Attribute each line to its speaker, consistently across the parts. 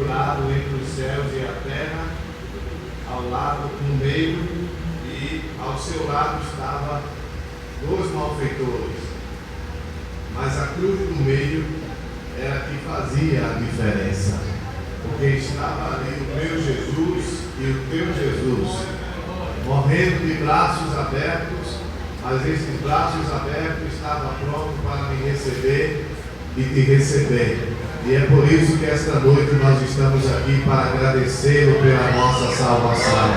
Speaker 1: lado entre os céus e a terra, ao lado no meio, e ao seu lado estava dois malfeitores. Mas a cruz do meio era que fazia a diferença, porque estava ali o meu Jesus e o teu Jesus, morrendo de braços abertos, mas esses braços abertos estavam prontos para me receber e te receber. E é por isso que esta noite nós estamos aqui para agradecê-lo pela nossa salvação.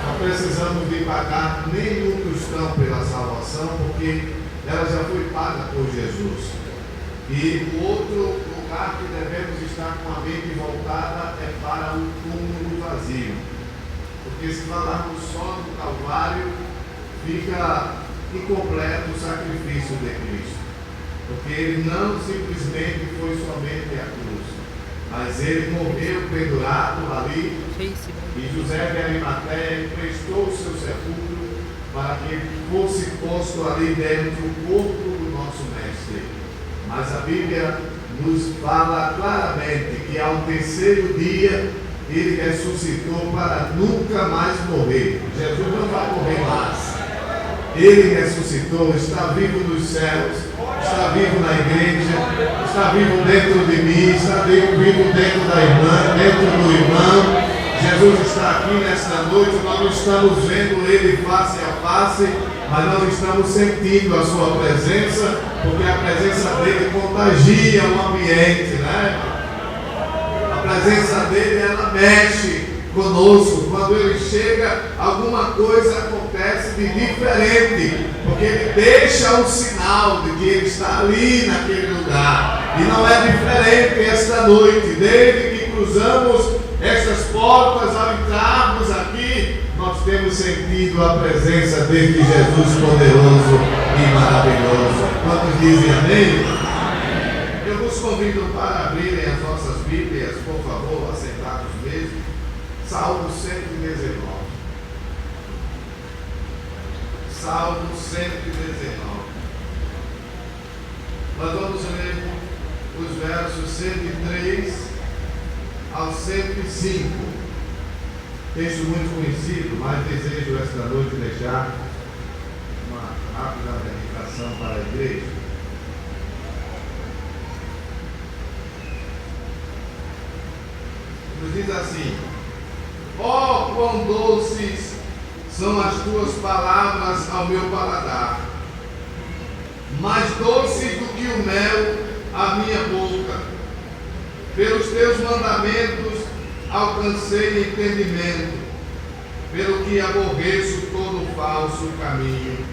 Speaker 1: Não precisamos de pagar nenhum tostão pela salvação, porque ela já foi paga por Jesus. E o outro lugar que devemos estar com a mente voltada é para o túmulo vazio. Porque se falarmos só do Calvário, fica incompleto o sacrifício de Cristo. Porque ele não simplesmente foi somente a cruz, mas ele morreu pendurado ali, e José de Arimateia prestou o seu sepulcro para que ele fosse posto ali dentro o corpo do nosso mestre. Mas a Bíblia nos fala claramente que ao terceiro dia ele ressuscitou para nunca mais morrer. Jesus não vai morrer mais. Ele ressuscitou, está vivo nos céus, está vivo na igreja, está vivo dentro de mim, está vivo dentro da irmã, dentro do irmão. Jesus está aqui nesta noite, nós não estamos vendo ele face a face, mas nós estamos sentindo a sua presença, porque a presença dele contagia o ambiente, né? A presença dele, ela mexe conosco. Quando ele chega, alguma coisa acontece de diferente, porque ele deixa um sinal de que ele está ali naquele lugar. E não é diferente esta noite. Desde que cruzamos estas portas, ao entrarmos aqui, nós temos sentido a presença deste Jesus poderoso e maravilhoso. Quantos dizem amém? Eu vos convido para abrirem as nossas Bíblias, por favor, assentados mesmo. Salmo 119. Salmo 119. Nós vamos ler os versos 103 ao 105. Texto muito conhecido, mas desejo esta noite deixar uma rápida meditação para a igreja. Nos diz assim: ó, quão doces são as tuas palavras ao meu paladar, mais doces do que o mel à minha boca. Pelos teus mandamentos alcancei entendimento, pelo que aborreço todo falso caminho.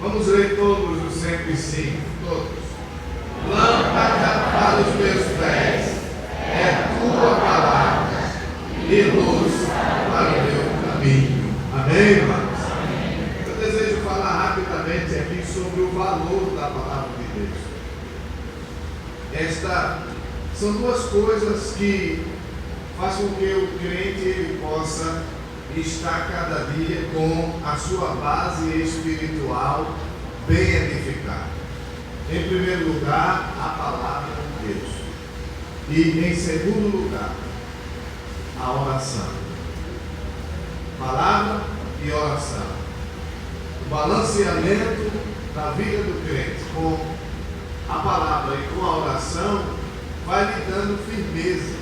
Speaker 1: Vamos ler todos os 105, todos. Lâmpada para os meus pés é tua palavra, e luz para o meu caminho. Amém, irmãos? Eu desejo falar rapidamente aqui sobre o valor da palavra de Deus. São duas coisas que fazem com que o crente ele possa estar cada dia com a sua base espiritual bem edificada. Em primeiro lugar, a palavra de Deus. E em segundo lugar, a oração. Palavra e oração. O balanceamento da vida do crente com a palavra e com a oração vai lhe dando firmeza.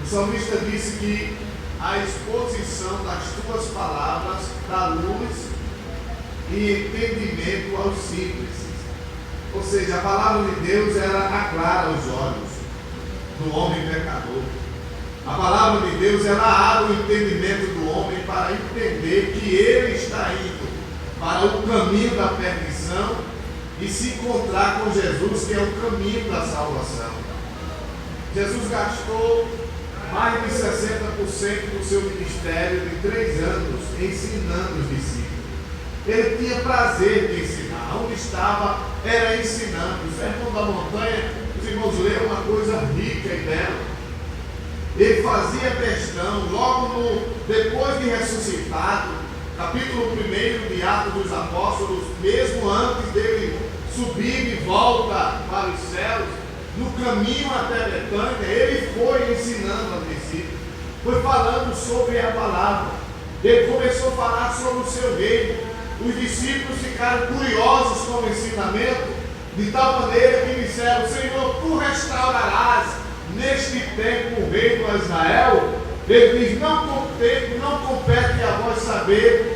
Speaker 1: O salmista disse que a exposição das tuas palavras dá luz e entendimento aos simples. Ou seja, a palavra de Deus ela aclara os olhos do homem pecador. A palavra de Deus ela abre o entendimento do homem para entender que ele está indo para o caminho da perdição e se encontrar com Jesus, que é o caminho da salvação. Jesus gastou mais de 60% do seu ministério de 3 anos ensinando os discípulos. Ele tinha prazer de ensinar. Onde estava, era ensinando. O Sermão da Montanha, os irmãos leram uma coisa rica e bela. Ele fazia questão, depois de ressuscitado, capítulo 1 de Atos dos Apóstolos, mesmo antes dele subir de volta para os céus, no caminho até Betânia, ele foi ensinando aos discípulos, foi falando sobre a palavra. Ele começou a falar sobre o seu reino. Os discípulos ficaram curiosos com o ensinamento, de tal maneira que disseram: Senhor, tu restaurarás neste tempo o reino a Israel? Ele diz: não compete a vós saber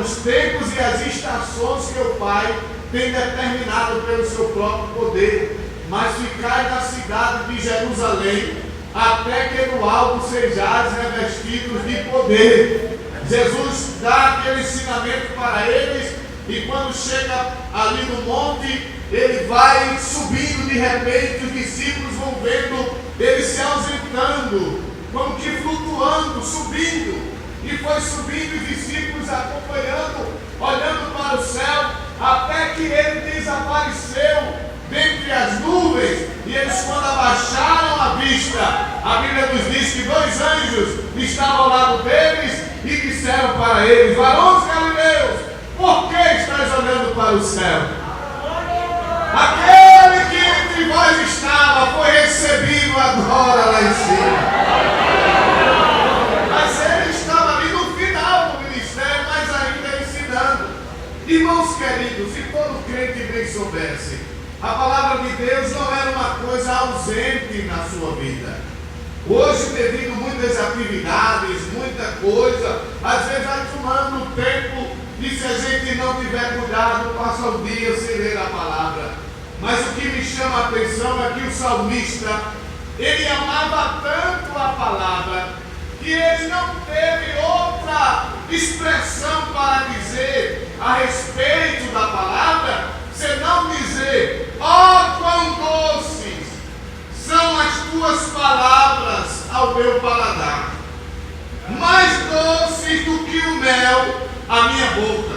Speaker 1: os tempos e as estações que o Pai tem determinado pelo seu próprio poder, mas ficai na cidade de Jerusalém, até que no alto sejais revestidos de poder. Jesus dá aquele ensinamento para eles, e quando chega ali no monte, ele vai subindo. De repente os discípulos vão vendo ele se ausentando, como que flutuando, subindo. E foi subindo, os discípulos acompanhando, olhando para o céu, até que ele desapareceu dentre as nuvens. E eles, quando abaixaram a vista, a Bíblia nos diz que 2 anjos estavam ao lado deles e disseram para eles: varões galileus, por que estáis olhando para o céu? Aquele que entre vós estava foi recebido agora lá em cima. Mas ele estava ali no final do ministério, mas ainda ensinando. Irmãos queridos, se todo crente bem soubesse, a palavra de Deus não era uma coisa ausente na sua vida. Hoje, devido a muitas atividades, muita coisa, às vezes vai tomando tempo, e se a gente não tiver cuidado, passa o dia sem ler a palavra. Mas o que me chama a atenção é que o salmista, ele amava tanto a palavra, que ele não teve outra expressão para dizer a respeito da palavra, senão dizer: ó, quão doces são as tuas palavras ao meu paladar, mais doces do que o mel à minha boca.